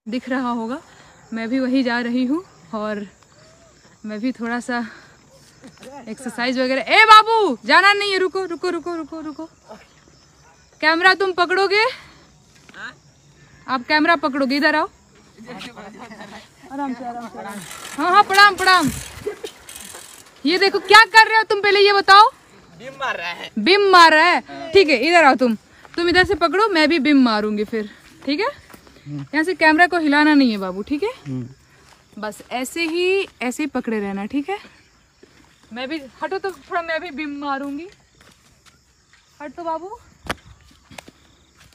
दिख रहा होगा, मैं भी वही जा रही हूँ और मैं भी थोड़ा सा एक्सरसाइज वगैरह। ए बाबू जाना नहीं है, रुको रुको रुको रुको रुको। कैमरा तुम पकड़ोगे? आप कैमरा पकड़ोगे, इधर आओ। आराम से आराम से। हाँ हाँ प्रणाम प्रणाम। ये देखो क्या कर रहे हो तुम, पहले ये बताओ। बीम मार रहा है। बीम मार रहा है, ठीक है इधर आओ तुम इधर से पकड़ो, मैं भी बीम मारूंगी फिर, ठीक है। यहाँ से कैमरा को हिलाना नहीं है बाबू, ठीक है। बस ऐसे ही पकड़े रहना, ठीक है। मैं भी हटो तो थोड़ा, मैं भी बीम मारूंगी। हट तो बाबू।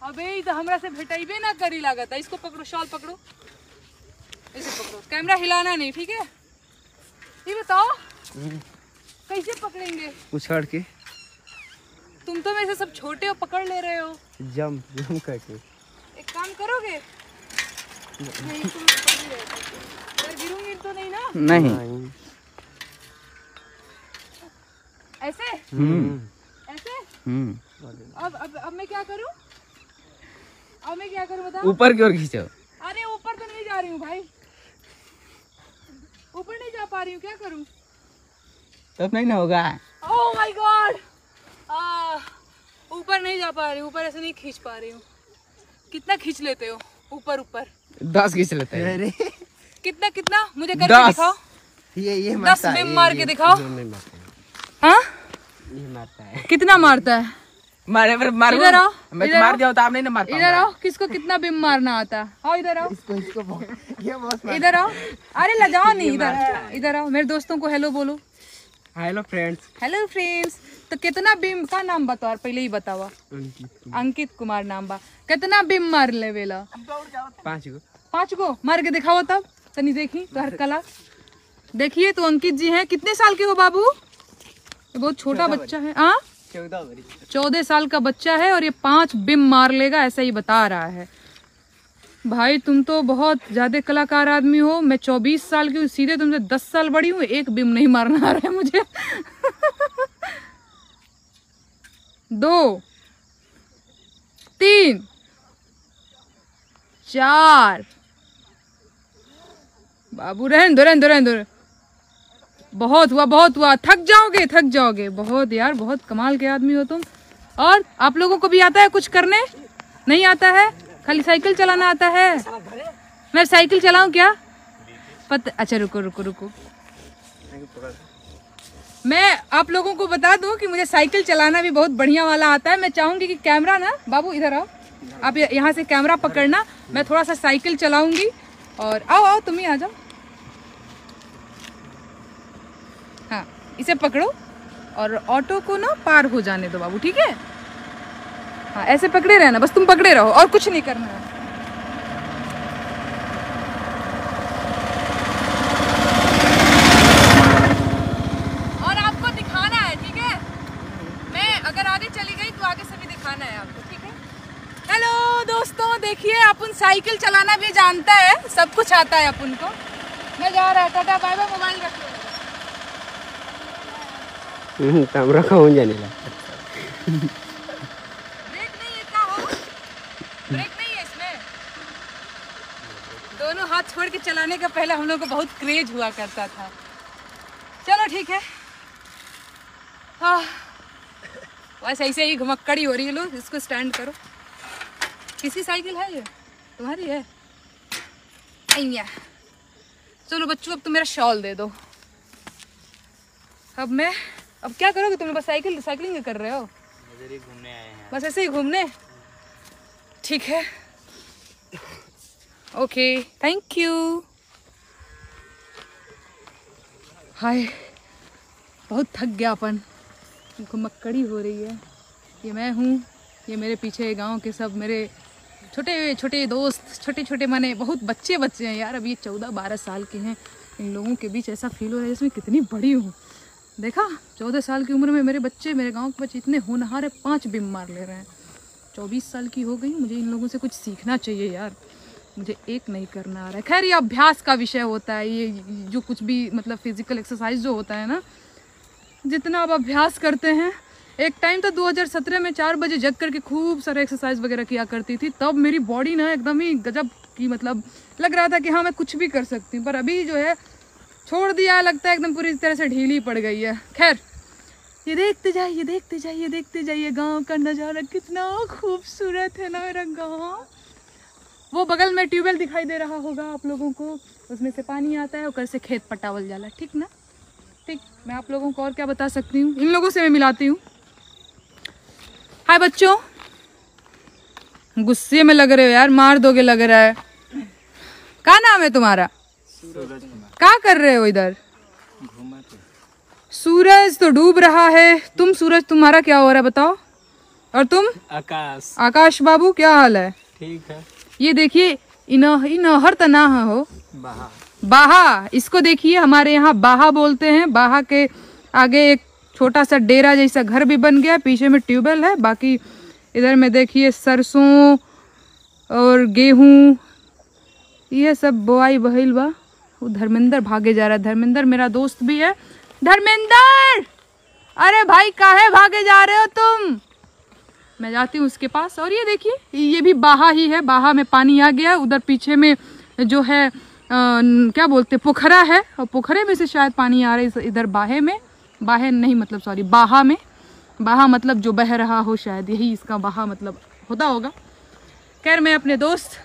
अबे तो हमरा से भेटाइबे ना करी लागत है। इसको पकड़ो, शॉल पकड़ो, इसे पकड़ो, कैमरा हिलाना नहीं, ठीक है। ये बताओ कैसे पकड़ेंगे? उछाड़ के। तुम तो मेरे से सब छोटे हो, पकड़ ले रहे हो। जम करके। एक काम करोगे? नहीं तुम गिरूंगी तो नहीं ना? नहीं। ऐसे ऐसे। अब मैं क्या करूं? अब मैं क्या करूं बताओ? ऊपर की ओर खींचो। अरे ऊपर तो नहीं जा रही हूँ भाई, ऊपर नहीं जा पा रही हूँ, क्या करूं? तब नहीं ना होगा। ओह माय गॉड, ऊपर नहीं जा पा रही हूँ, ऊपर ऐसे नहीं खींच पा रही हूँ। कितना खींच लेते हो ऊपर? ऊपर 10 खींच लेते हैं। अरे कितना कितना मुझे करके दिखाओ। ये 10 बीम मार के दिखाओ। हाँ ये मारता है। कितना मारता है? मारे मार। इधर आओ, मैं इधर मार आओ। दिया तो आप नहीं ना मार पाओगे। इधर आओ, किसको कितना बीम मारना आता? आओ इधर आओ, इसको ये बहुत इधर आओ। अरे लजाओ नहीं, इधर आओ। मेरे दोस्तों को हेलो बोलो। Hello friends. Hello friends. तो कितना बीम का नाम बताओ, पहले ही बतावा। अंकित कुमार नाम बा। कितना बीम मार लेवेला? 5 गो मार के दिखाओ तब तनी देखी तो हर कला। देखिए तो अंकित जी हैं, कितने साल के हो बाबू? ये बहुत छोटा बच्चा है। हाँ 14 साल का बच्चा है और ये 5 बीम मार लेगा, ऐसा ही बता रहा है। भाई तुम तो बहुत ज्यादा कलाकार आदमी हो। मैं 24 साल की हूँ, सीधे तुमसे 10 साल बड़ी हूँ, एक बीम नहीं मारना आ रहा है मुझे। 2 3 4 बाबू रहन दो। बहुत हुआ, थक जाओगे। बहुत यार, बहुत कमाल के आदमी हो तुम। और आप लोगों को भी आता है कुछ करने? नहीं आता है, खाली साइकिल चलाना आता है। मैं साइकिल चलाऊं क्या? अच्छा रुको। मैं आप लोगों को बता दूं कि मुझे साइकिल चलाना भी बहुत बढ़िया वाला आता है। मैं चाहूंगी कि कैमरा ना, बाबू इधर आओ, आप यहाँ से कैमरा पकड़ना, मैं थोड़ा सा साइकिल चलाऊंगी। और आओ तुम ही आ जाओ। हाँ इसे पकड़ो और ऑटो को ना पार हो जाने दो बाबू, ठीक है। हाँ ऐसे पकड़े रहना, बस तुम पकड़े रहो और कुछ नहीं करना है। और आपको दिखाना है, ठीक है। मैं अगर आगे चली गई तो आगे से भी दिखाना है आपको, ठीक है। हेलो दोस्तों, देखिए अपन साइकिल चलाना भी जानता है, सब कुछ आता है अपन को। मैं जा रहा है, टाटा बाय बाय। मोबाइल रख लो। कैमरा कौन जाने ला। ब्रेक नहीं है क्या हो? ब्रेक नहीं है इसमें। दोनों हाथ छोड़ के चलाने का पहले हम लोग को बहुत क्रेज हुआ करता था। चलो ठीक है। हाँ बस ऐसे ही घुमक्कड़ी हो रही है। लो इसको स्टैंड करो। किसी साइकिल है ये? तुम्हारी है? अय्या। चलो बच्चों, अब तो मेरा शॉल दे दो। अब क्या करोगे तुम? बस साइकिलिंग कर रहे हो? घूमने आए हैं। बस ऐसे ही घूमने? ठीक है, ओके, थैंक यू। हाय बहुत थक गया अपन, घुमक्कड़ी हो रही है। ये मैं हूँ, ये मेरे पीछे गांव के सब मेरे छोटे छोटे दोस्त, छोटे माने बहुत बच्चे हैं यार। अब ये 14-12 साल के हैं। इन लोगों के बीच ऐसा फील हो रहा है जैसे मैं कितनी बड़ी हूँ। देखा 14 साल की उम्र में मेरे बच्चे, मेरे गांव के बच्चे इतने होनहार है, 5 बीम मार ले रहे हैं। 24 साल की हो गई, मुझे इन लोगों से कुछ सीखना चाहिए यार। मुझे एक नहीं करना आ रहा है। खैर ये अभ्यास का विषय होता है। ये जो कुछ भी मतलब फिजिकल एक्सरसाइज जो होता है ना, जितना आप अभ्यास करते हैं। एक टाइम तो 2017 में 4 बजे जग करके खूब सारा एक्सरसाइज वगैरह किया करती थी। तब मेरी बॉडी ना एकदम ही गजब कि मतलब लग रहा था कि हाँ मैं कुछ भी कर सकती हूँ, पर अभी जो है छोड़ दिया, लगता है एकदम पूरी तरह से ढीली पड़ गई है। खैर ये देखते जाइए देखते जाइए देखते जाइए, गांव का नज़ारा कितना खूबसूरत है ना मेरा गांव। वो बगल में ट्यूबवेल दिखाई दे रहा होगा आप लोगों को, उसमें से पानी आता है, ऊपर से खेत पटावल जाला, ठीक ना? ठीक, मैं आप लोगों को और क्या बता सकती हूँ, इन लोगों से मैं मिलाती हूँ। हाय बच्चों, गुस्से में लग रहे हो यार, मार दोगे लग रहा है। क्या नाम है तुम्हारा? क्या कर रहे हो इधर? सूरज तो डूब रहा है, तुम सूरज तुम्हारा क्या हो रहा है बताओ? और तुम? आकाश। आकाश बाबू क्या हाल है? ठीक है। ये देखिए इनहर तना हो बाहा। बाहा, इसको देखिए हमारे यहाँ बाहा बोलते हैं। बाहा के आगे एक छोटा सा डेरा जैसा घर भी बन गया, पीछे में ट्यूबवेल है। बाकी इधर में देखिए सरसों और गेहूँ ये सब बोआई बहिल बा। वो धर्मेंद्र भागे जा रहा है, धर्मेंद्र मेरा दोस्त भी है। धर्मेंद्र, अरे भाई काहे भागे जा रहे हो तुम? मैं जाती हूँ उसके पास। और ये देखिए ये भी बाहा ही है, बाहा में पानी आ गया। उधर पीछे में जो है क्या बोलते पोखरा है, और पोखरे में से शायद पानी आ रहा है इधर बाहे में। बाहे नहीं मतलब सॉरी बाहा में, बाहा मतलब जो बह रहा हो, शायद यही इसका बाहा मतलब होता होगा। खैर मैं अपने दोस्त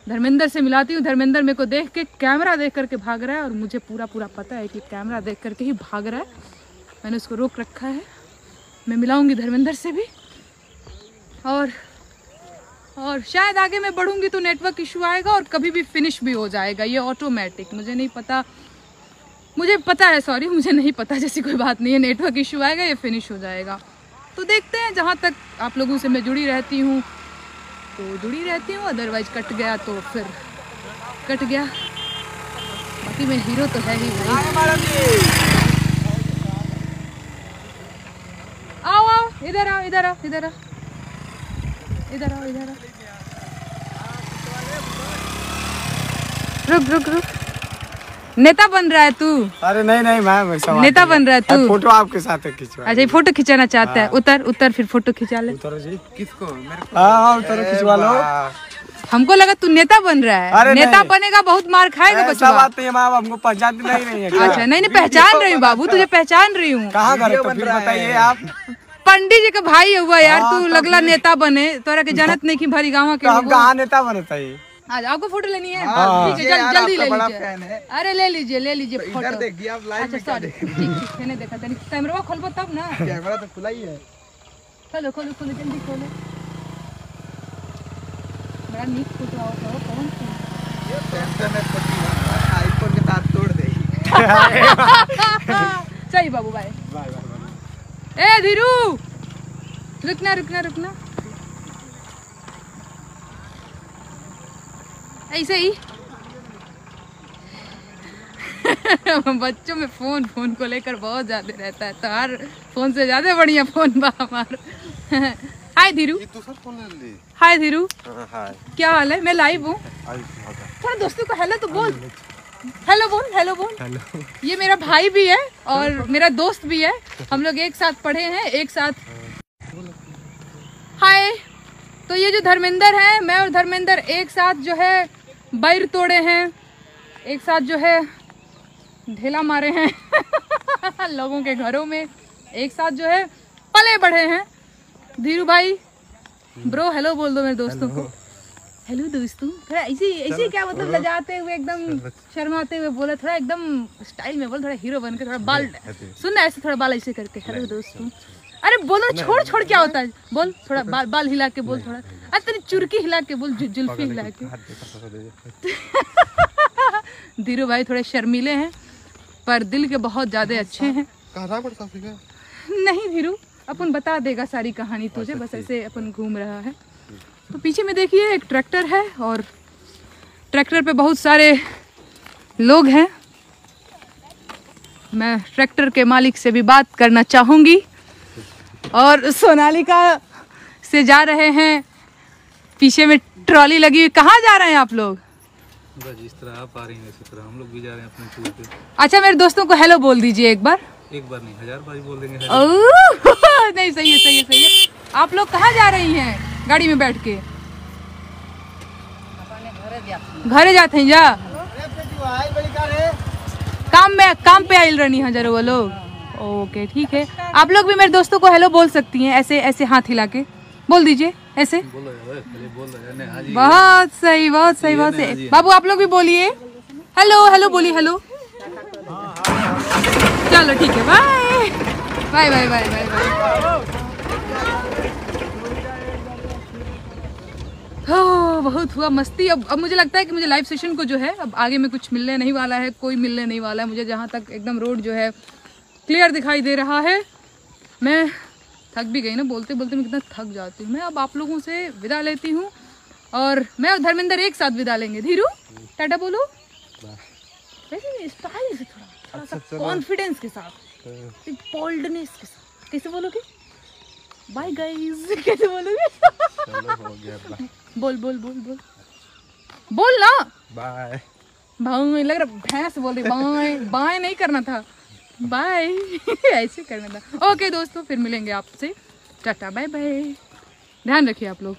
धर्मेंद्र से मिलाती हूँ। धर्मेंद्र मेरे को देख के कैमरा देख करके भाग रहा है, और मुझे पूरा पता है कि कैमरा देख करके ही भाग रहा है। मैंने उसको रोक रखा है। मैं मिलाऊंगी धर्मेंद्र से भी, और शायद आगे मैं बढ़ूंगी तो नेटवर्क इशू आएगा और कभी भी फिनिश भी हो जाएगा, ये ऑटोमेटिक। मुझे नहीं पता, मुझे पता है, सॉरी मुझे नहीं पता, जैसी कोई बात नहीं है। नेटवर्क इशू आएगा, ये फिनिश हो जाएगा। तो देखते हैं, जहाँ तक आप लोगों से मैं जुड़ी रहती हूँ तो जुड़ी रहती हूँ, अदरवाइज कट गया तो फिर कट गया। बाकी मैं हीरो तो है ही भाई। आओ आओ, इधर आओ इधर आओ इधर आओ इधर आओ इधर आओ। रुक रुक रुक, नेता बन रहा है तू? अरे नहीं मैं नेता बन रहा है तू? फोटो आपके साथ खिंचवा। अच्छा फोटो खिंचाना चाहता है? उतर उतर फिर फोटो खिंचा ले। उतरो जी। किसको? मेरे को। हाँ उतरो, खिंचवा लो। हमको लगा तू नेता बन रहा है। अरे नेता बनेगा बहुत मार खाएगा बच्चा। बात नहीं है, माँ हमको पहचानती नहीं है। अच्छा नहीं पहचान रही हूँ बाबू, तुझे पहचान रही हूँ। कहाँ घर तो फिर बताइए आप। पंडित जी का भाई हुआ यार तू, लगला नेता बने। तोरा के जानत नहीं कि भरी गाँव के। हम कहाँ नेता बनता है? आज आपको फोटो लेनी है? ठीक है जल्दी ले लीजिए। अरे ले लीजिए फोटो। अच्छा सॉरी, ठीक मैंने देखा था। कैमरा खोलबो तब ना। कैमरा तो खुला ही है। खोलो जल्दी खोलो। बड़ा नीक फोटो आओ कौन ये टेंशन है, आईफोन के तार तोड़ दे। सही बाबू भाई। ए धीरू रुकना ऐसे ही। बच्चों में फोन को लेकर बहुत ज्यादा रहता है, तो हर फोन से ज्यादा बढ़िया फोन बा हमारा। हाय धीरू। हाय धीरू, क्या हाल है? मैं लाइव हूँ। थोड़ा दोस्तों को हेलो तो बोल। हेलो बोल। ये मेरा भाई भी है और मेरा दोस्त भी है, हम लोग एक साथ पढ़े हैं, एक साथ। हाय, तो ये जो धर्मेंद्र है, मैं और धर्मेंद्र एक साथ जो है बैर तोड़े हैं, एक साथ जो है ढेला मारे हैं लोगों के घरों में, एक साथ जो है पले बढ़े हैं। धीरू भाई ब्रो हेलो बोल दो मेरे दोस्तों को। हेलो दोस्तों। थोड़ा ऐसे क्या मतलब लजाते हुए, एकदम शर्माते हुए बोला, थोड़ा एकदम स्टाइल में बोल, थोड़ा हीरो बन के, थोड़ा बाल सुन ना ऐसे, थोड़ा बाल ऐसे करके। हेलो दोस्तों। अरे बोलो, छोड़ क्या होता है, बोल थोड़ा बाल हिला के बोल, थोड़ा अरे तेरी चुरकी हिला के बोल, जुल्फी हिला के। धीरू भाई थोड़े शर्मीले हैं पर दिल के बहुत ज्यादा अच्छे हैं। नहीं धीरू, अपन बता देगा सारी कहानी तुझे, बस ऐसे अपन घूम रहा है। तो पीछे में देखिए एक ट्रैक्टर है और ट्रैक्टर पे बहुत सारे लोग हैं। मैं ट्रैक्टर के मालिक से भी बात करना चाहूँगी। और सोनालिका से जा रहे हैं, पीछे में ट्रॉली लगी हुई। कहाँ जा रहे हैं आप लोग? जिस तरह आप आ रही हैं इसी तरह हम लोग भी जा रहे हैं अपने टूर पे। अच्छा मेरे दोस्तों को हेलो बोल दीजिए एक बार। एक बार नहीं 1000 बार बोल देंगे। नहीं सही है। आप लोग कहाँ जा रही हैं गाड़ी में बैठ के? घरे जाते हैं जा काम पे आइल रहनी है जरा वो लोग। ओके ठीक है, आप लोग भी मेरे दोस्तों को हेलो बोल सकती हैं, ऐसे ऐसे हाथ हिला के बोल दीजिए ऐसे। बहुत सही बहुत सही बहुत सही। बाबू आप लोग भी बोलिए हेलो हेलो, बोलिए हेलो। चलो ठीक है, bye bye bye bye bye bye. हो बहुत हुआ मस्ती। अब मुझे लगता है कि मुझे लाइव सेशन को जो है अब आगे में कुछ मिलने नहीं वाला है, कोई मिलने नहीं वाला है मुझे। जहाँ तक एकदम रोड जो है क्लियर दिखाई दे रहा है। मैं थक भी गई ना, बोलते बोलते मैं कितना थक जाती हूँ। मैं अब आप लोगों से विदा लेती हूँ और मैं और धर्मेंद्र एक साथ विदा लेंगे। धीरू टाटा बोलो, स्टाइल से थोड़ा सा कॉन्फिडेंस के साथ, बोल्डनेस के साथ। कैसे बोलोगे? बाय गाइस कैसे बोलोगे? बोल बोल बोल बोल बोल ना। बाय बाय लग रहा भैंस बोल रही। बाय बाय नहीं करना था, बाय ऐसे करना था। ओके दोस्तों, फिर मिलेंगे आपसे। टाटा बाय बाय, ध्यान रखिए आप लोग।